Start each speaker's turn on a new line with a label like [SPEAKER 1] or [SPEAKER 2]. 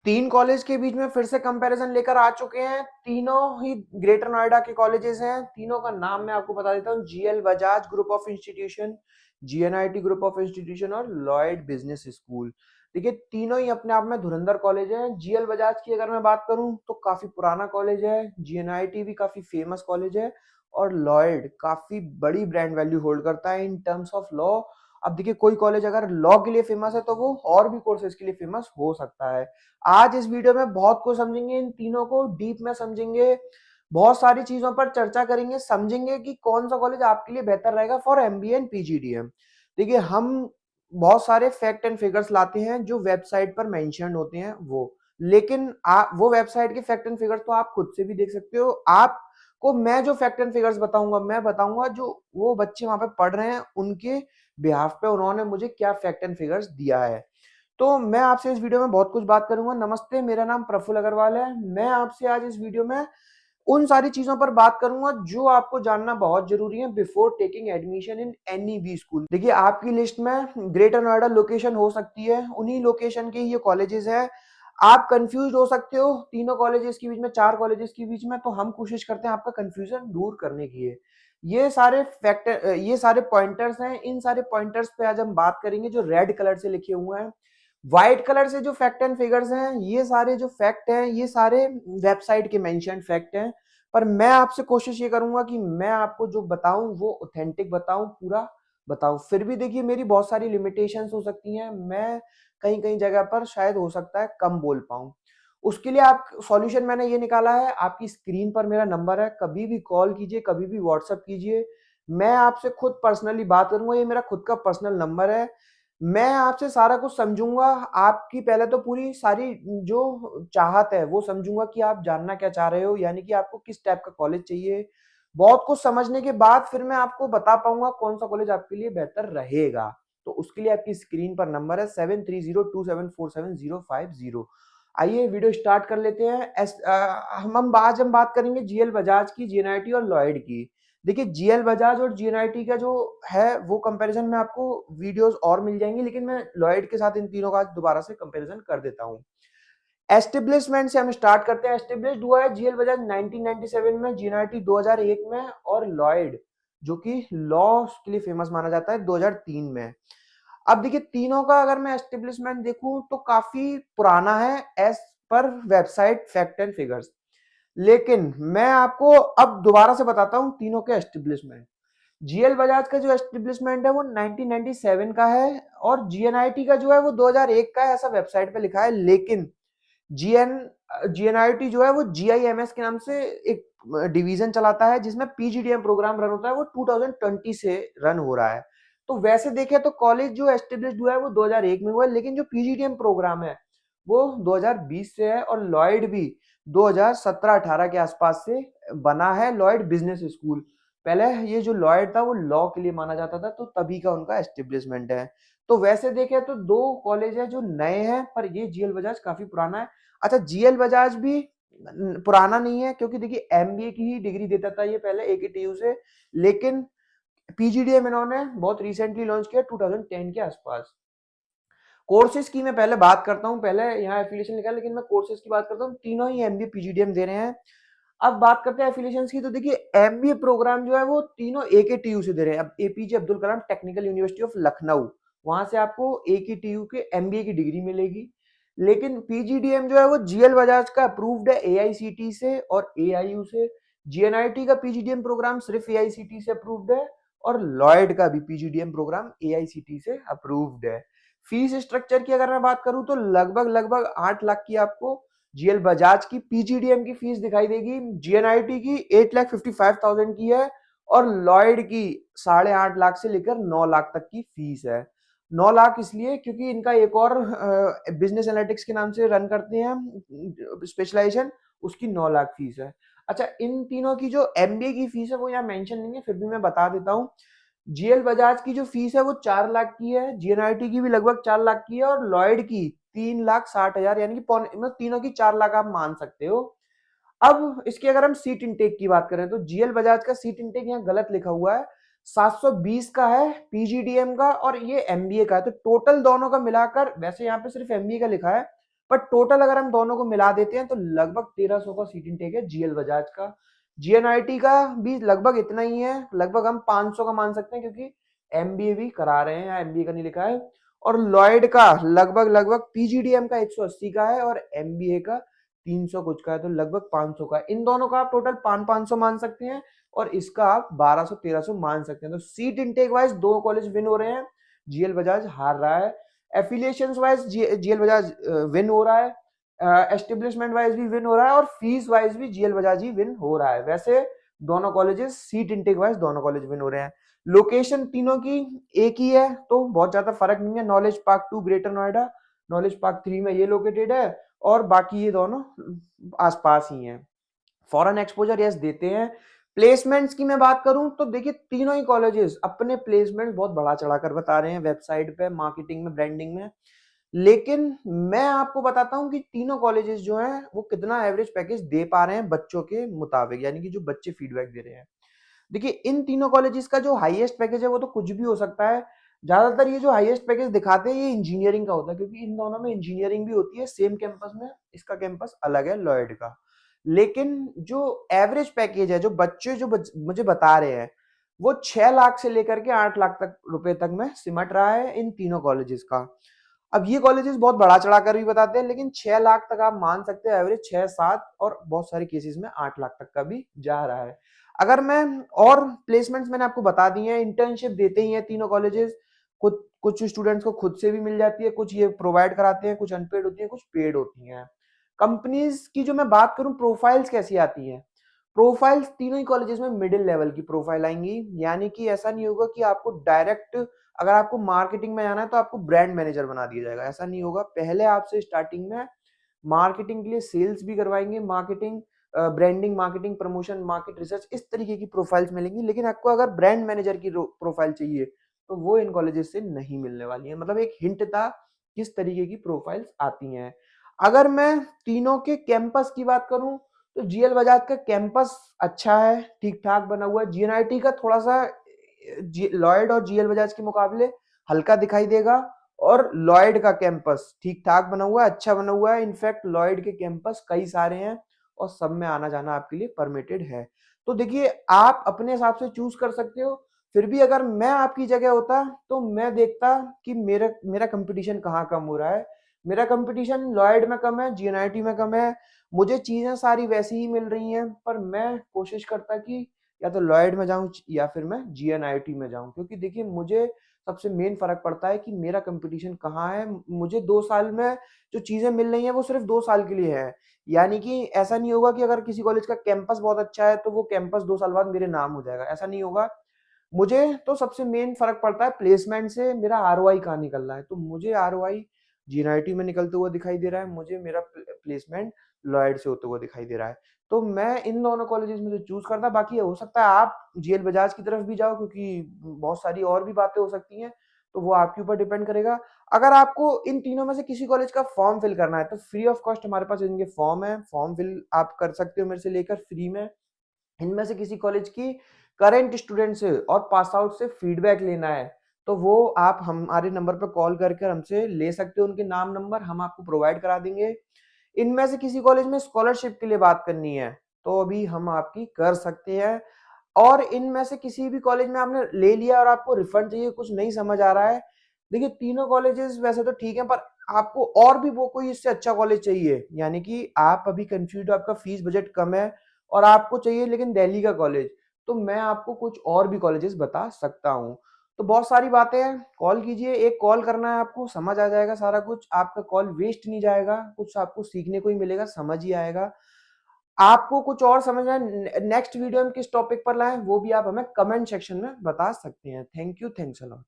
[SPEAKER 1] तीन कॉलेज के बीच में फिर से कंपैरिजन लेकर आ चुके हैं। तीनों ही ग्रेटर नोएडा के कॉलेजेस हैं। तीनों का नाम मैं आपको बता देता हूँ। GL Bajaj group of institution, GNIT group of institution और लॉयड बिजनेस स्कूल। देखिए तीनों ही अपने आप में धुरंधर कॉलेज है। जीएल बजाज की अगर मैं बात करूं तो काफी पुराना कॉलेज है। जीएनआईटी भी काफी फेमस कॉलेज है। और लॉयड काफी बड़ी ब्रांड वैल्यू होल्ड करता है इन टर्म्स ऑफ लॉ। अब देखिए कोई कॉलेज अगर लॉ के लिए फेमस है तो वो और भी कोर्सेज के लिए फेमस हो सकता है। आज इस वीडियो में बहुत कुछ समझेंगे, इन तीनों को डीप में समझेंगे। बहुत सारी चीजों पर चर्चा करेंगे, समझेंगे कि कौन सा कॉलेज आपके लिए बेहतर रहेगा फॉर एमबीए एंड पीजीडीएम। देखिए हम बहुत सारे फैक्ट एंड फिगर्स लाते हैं जो वेबसाइट पर मेंशन होते हैं वो, लेकिन वो वेबसाइट के फैक्ट एंड फिगर्स तो आप खुद से भी देख सकते हो। आपको मैं जो फैक्ट एंड फिगर्स बताऊंगा, मैं बताऊंगा जो वो बच्चे वहां पे पढ़ रहे हैं उनके बिहाफ पे उन्होंने मुझे क्या फैक्ट एंड फिगर्स दिया है। तो मैं आपसे इस वीडियो में बहुत कुछ बात करूंगा। नमस्ते, मेरा नाम प्रफुल्ल अग्रवाल है। मैं आपसे आज इस वीडियो में उन सारी चीजों पर बात करूंगा जो आपको जानना बहुत जरूरी है before taking admission in any B school. देखिए आपकी लिस्ट में ग्रेटर नोएडा लोकेशन हो सकती है, उन्हीं लोकेशन के ये कॉलेजेस है। आप कंफ्यूज हो सकते हो तीनों कॉलेजेस के बीच में, चार कॉलेजेस के बीच में, तो हम कोशिश करते हैं आपका कंफ्यूजन दूर करने की। ये सारे फैक्टर, ये सारे पॉइंटर्स हैं। इन सारे पॉइंटर्स पे आज हम बात करेंगे जो रेड कलर से लिखे हुए हैं। व्हाइट कलर से जो फैक्ट एंड फिगर्स हैं, ये सारे जो फैक्ट हैं ये सारे वेबसाइट के मेंशन्ड फैक्ट हैं। पर मैं आपसे कोशिश ये करूंगा कि मैं आपको जो बताऊं वो ऑथेंटिक बताऊं, पूरा बताऊं। फिर भी देखिए मेरी बहुत सारी लिमिटेशंस हो सकती हैं। मैं कहीं कहीं जगह पर शायद हो सकता है कम बोल पाऊं। उसके लिए आप सॉल्यूशन मैंने ये निकाला है। आपकी स्क्रीन पर मेरा नंबर है, कभी भी कॉल कीजिए, कभी भी व्हाट्सएप कीजिए। मैं आपसे खुद पर्सनली बात करूंगा। ये मेरा खुद का पर्सनल नंबर है। मैं आपसे सारा कुछ समझूंगा। आपकी पहले तो पूरी सारी जो चाहत है वो समझूंगा कि आप जानना क्या चाह रहे हो, यानी कि आपको किस टाइप का कॉलेज चाहिए। बहुत कुछ समझने के बाद फिर मैं आपको बता पाऊंगा कौन सा कॉलेज आपके लिए बेहतर रहेगा। तो उसके लिए आपकी स्क्रीन पर नंबर है 7302747050। आइए वीडियो स्टार्ट कर लेते हैं। हम बात करेंगे जीएल बजाज की, जीएनआईटी और लॉयड की। देखिए जीएल बजाज और जीएनआईटी का जो है वो कंपैरिजन में आपको वीडियोस और मिल जाएंगी, लेकिन मैं लॉयड के साथ इन तीनों का दोबारा से कंपैरिजन कर देता हूं। एस्टेब्लिशमेंट से हम स्टार्ट करते हैं। एस्टेब्लिश्ड हुआ है जीएल बजाज 1997 में, जीएनआईटी 2001 में और लॉयड जो कि लॉ के लिए फेमस माना जाता है 2003 में। अब देखिए तीनों का अगर मैं एस्टेब्लिशमेंट देखूं तो काफी पुराना है as per website fact and figures. लेकिन मैं आपको अब दोबारा से बताता हूं तीनों के एस्टेब्लिशमेंट। जीएल बजाज का जो एस्टेब्लिशमेंट है वो 1997 का है और जीएनआईटी का जो है वो 2001 का है, ऐसा वेबसाइट पे लिखा है। लेकिन जीएन जीएनआईटी जो है वो जीआईएमएस के नाम से एक डिवीजन चलाता है जिसमें पीजीडीएम प्रोग्राम रन होता है, वो 2020 से रन हो रहा है। तो वैसे देखें तो कॉलेज जो एस्टेब्लिश्ड हुआ है वो 2001 में हुआ है, लेकिन जो पीजीडीएम प्रोग्राम है वो 2020 से है। और लॉयड भी 2017-18 के आसपास से बना है, लॉयड बिजनेस स्कूल। पहले ये जो लॉयड था वो लॉ के लिए माना जाता था, तो तभी का उनका एस्टेब्लिशमेंट है। तो वैसे देखें तो दो कॉलेज है जो नए हैं, पर ये जीएल बजाज काफी पुराना है। अच्छा जीएल बजाज भी पुराना नहीं है, क्योंकि देखिए एमबीए की ही डिग्री देता था ये पहले एकेटीयू से। लेकिन पीजीडीएम इन्होंने बहुत रिसेंटली लॉन्च किया 2010 के आसपास। कोर्सेज की मैं पहले बात करता हूं। पहले यहाँ एफिलिएशन लिखा है लेकिन मैं कोर्सेज की बात करता हूँ। तीनों ही एमबीए पीजीडीएम दे रहे हैं। अब बात करते हैं एफिलिएशन की, तो देखिए एमबीए प्रोग्राम जो है वो तीनों एकेटीयू से दे रहे हैं। अब APJ Abdul Kalam technical university of Lucknow, वहां से आपको एकेटीयू के एमबीए की डिग्री मिलेगी। लेकिन पीजीडीएम जो है वो जीएल बजाज का अप्रूव्ड है एआईसीटी से और एआईयू से। जीएनआईटी का पीजीडीएम प्रोग्राम सिर्फ एआईसीटी से अप्रूव्ड है और लॉयड का भी पीजीडीएम प्रोग्राम एआईसीटी से अप्रूव्ड है। फीस स्ट्रक्चर की अगर मैं बात करूं तो लगभग लगभग 8 लाख की आपको जीएल बजाज की पीजीडीएम की फीस दिखाई देगी। जीएनआईटी की 8,55,000 की है और लॉयड की 8.5 लाख से लेकर 9 लाख तक की फीस है। 9 लाख इसलिए क्योंकि इनका एक और बिजनेस एनालिटिक्स के नाम से रन करते हैं स्पेशलाइजेशन, उसकी 9 लाख फीस है। अच्छा इन तीनों की जो एमबीए की फीस है वो यहाँ मेंशन नहीं है, फिर भी मैं बता देता हूँ। जीएल बजाज की जो फीस है वो 4 लाख की है, जीएनआईटी की भी लगभग 4 लाख की है और लॉयड की 3,60,000, यानी कि मतलब तीनों की 4 लाख आप मान सकते हो। अब इसकी अगर हम सीट इंटेक की बात करें तो जीएल बजाज का सीट इंटेक यहाँ गलत लिखा हुआ है, 720 का है पीजीडीएम का और ये एमबीए का है। तो टोटल दोनों का मिलाकर, वैसे यहाँ पे सिर्फ एमबीए का लिखा है, पर टोटल अगर हम दोनों को मिला देते हैं तो लगभग 1300 का सीट इनटेक है जीएल बजाज का। जीएनआईटी का भी लगभग इतना ही है, लगभग हम 500 का मान सकते हैं, क्योंकि एमबीए भी करा रहे हैं, यहाँ एमबीए का नहीं लिखा है। और लॉयड का लगभग लगभग पीजीडीएम का 180 का है और एमबीए का 300 कुछ का है, तो लगभग 500 का है। इन दोनों का आप टोटल 500 मान सकते हैं और इसका आप 1200-1300 मान सकते हैं। तो सीट इनटेक वाइज दो कॉलेज विन हो रहे हैं, जीएल बजाज हार रहा है। Affiliation wise GL Bajaj win हो रहा है, एस्टेब्लिशमेंट वाइज भी विन हो रहा है और फीस वाइज भी जीएल बजाज ही विन हो रहा है। वैसे दोनों कॉलेजेस सीट इनटेक वाइज दोनों कॉलेज विन हो रहे हैं। लोकेशन तीनों की एक ही है, तो बहुत ज्यादा फर्क नहीं है। Knowledge park 2 greater Noida, knowledge park 3 में ये लोकेटेड है और बाकी ये दोनों आसपास ही हैं। फॉरेन एक्सपोजर यस देते हैं। प्लेसमेंट्स की मैं बात करूं तो देखिए तीनों ही कॉलेजेस अपने प्लेसमेंट बहुत बढ़ा चढ़ाकर बता रहे हैं वेबसाइट पे, मार्केटिंग में, ब्रांडिंग में। लेकिन मैं आपको बताता हूं कि तीनों कॉलेजेस जो हैं वो कितना एवरेज पैकेज दे पा रहे हैं बच्चों के मुताबिक, यानी कि जो बच्चे फीडबैक दे रहे हैं। देखिए इन तीनों कॉलेजेस का जो हाईएस्ट पैकेज है वो तो कुछ भी हो सकता है। ज्यादातर ये जो हाईएस्ट पैकेज दिखाते हैं ये इंजीनियरिंग का होता है, क्योंकि इन दोनों में इंजीनियरिंग भी होती है सेम कैंपस में, इसका कैंपस अलग है लॉयड का। लेकिन जो एवरेज पैकेज है जो बच्चे मुझे बता रहे हैं वो 6 लाख से लेकर के 8 लाख तक रुपए तक में सिमट रहा है इन तीनों कॉलेजेस का। अब ये कॉलेजेस बहुत बढ़ा चढ़ाकर भी बताते हैं, लेकिन 6 लाख तक आप मान सकते हो एवरेज, 6-7 और बहुत सारे केसेस में 8 लाख तक का भी जा रहा है। अगर मैं और प्लेसमेंट्स मैंने आपको बता दी हैं, इंटर्नशिप देते ही हैं तीनों कॉलेजेस। कुछ कुछ स्टूडेंट्स को खुद से भी मिल जाती है, कुछ ये प्रोवाइड कराते हैं, कुछ अनपेड होती है, कुछ पेड होती हैं। कंपनीज की जो मैं बात करूं प्रोफाइल्स कैसी आती हैं, प्रोफाइल्स तीनों ही कॉलेजेस में मिडिल लेवल की प्रोफाइल आएंगी। यानी कि ऐसा नहीं होगा कि आपको डायरेक्ट, अगर आपको मार्केटिंग में जाना है तो आपको ब्रांड मैनेजर बना दिया जाएगा, ऐसा नहीं होगा। पहले आपसे स्टार्टिंग में मार्केटिंग के लिए सेल्स भी करवाएंगे, marketing, branding, marketing, promotion, market research, इस तरीके की प्रोफाइल्स मिलेंगी। लेकिन आपको अगर ब्रांड मैनेजर की प्रोफाइल चाहिए तो वो इन कॉलेजेस से नहीं मिलने वाली है। मतलब एक हिंट था किस तरीके की प्रोफाइल्स आती हैं। अगर मैं तीनों के कैंपस की बात करूं तो जीएल बजाज का कैंपस अच्छा है, ठीक ठाक बना हुआ है। जीएनआईटी का थोड़ा सा लॉयड और जीएल बजाज के मुकाबले हल्का दिखाई देगा, और लॉयड का कैंपस ठीक ठाक बना हुआ है, अच्छा बना हुआ है। इनफैक्ट लॉयड के कैंपस कई सारे हैं और सब में आना जाना आपके लिए परमिटेड है। तो देखिए आप अपने हिसाब से चूज कर सकते हो। फिर भी अगर मैं आपकी जगह होता तो मैं देखता कि मेरा मेरा कंपटीशन कहाँ कम हो रहा है। मेरा कंपटीशन लॉयड में कम है, जीएनआईटी में कम है। मुझे चीजें सारी वैसी ही मिल रही हैं, पर मैं कोशिश करता कि या तो लॉयड में जाऊं या फिर मैं जीएनआईटी में जाऊं, क्योंकि देखिए मुझे सबसे मेन फर्क पड़ता है कि मेरा कंपटीशन कहाँ है। मुझे 2 साल में जो चीजें मिल रही हैं वो सिर्फ 2 साल के लिए है। यानी कि ऐसा नहीं होगा कि अगर किसी कॉलेज का कैंपस बहुत अच्छा है तो वो कैंपस 2 साल बाद मेरे नाम हो जाएगा, ऐसा नहीं होगा। मुझे तो सबसे मेन फर्क पड़ता है प्लेसमेंट से, मेरा आरओआई कहाँ निकल रहा है। तो मुझे आरओआई जीएनआईटी में निकलते हुए दिखाई दे रहा है, मुझे मेरा प्लेसमेंट लॉयड से होते हुए दिखाई दे रहा है। तो मैं इन दोनों कॉलेजेस में से चूज करता। बाकी हो सकता है आप जीएल बजाज की तरफ भी जाओ, क्योंकि बहुत सारी और भी बातें हो सकती हैं, तो वो आपके ऊपर डिपेंड करेगा। अगर आपको इन तीनों में से किसी कॉलेज का फॉर्म फिल करना है तो फ्री ऑफ कॉस्ट हमारे पास इनके फॉर्म है, फॉर्म फिल आप कर सकते हो मेरे से लेकर फ्री में। इनमें से किसी कॉलेज की करंट स्टूडेंट से और पास आउट से फीडबैक लेना है तो वो आप हमारे नंबर पर कॉल करके हमसे ले सकते हो, उनके नाम नंबर हम आपको प्रोवाइड करा देंगे। इनमें से किसी कॉलेज में स्कॉलरशिप के लिए बात करनी है तो अभी हम आपकी कर सकते हैं। और इनमें से किसी भी कॉलेज में आपने ले लिया और आपको रिफंड चाहिए, कुछ नहीं समझ आ रहा है, देखिए तीनों कॉलेजेस वैसे तो ठीक है, पर आपको और भी वो कोई इससे अच्छा कॉलेज चाहिए, यानी कि आप अभी कंफ्यूज हो, आपका फीस बजट कम है और आपको चाहिए लेकिन दिल्ली का कॉलेज, तो मैं आपको कुछ और भी कॉलेजेस बता सकता हूँ। तो बहुत सारी बातें हैं, कॉल कीजिए, एक कॉल करना है आपको, समझ आ जाएगा सारा कुछ, आपका कॉल वेस्ट नहीं जाएगा, कुछ आपको सीखने को ही मिलेगा, समझ ही आएगा। आपको कुछ और समझना है, नेक्स्ट वीडियो हम किस टॉपिक पर लाएं वो भी आप हमें कमेंट सेक्शन में बता सकते हैं। Thank you, thanks a lot.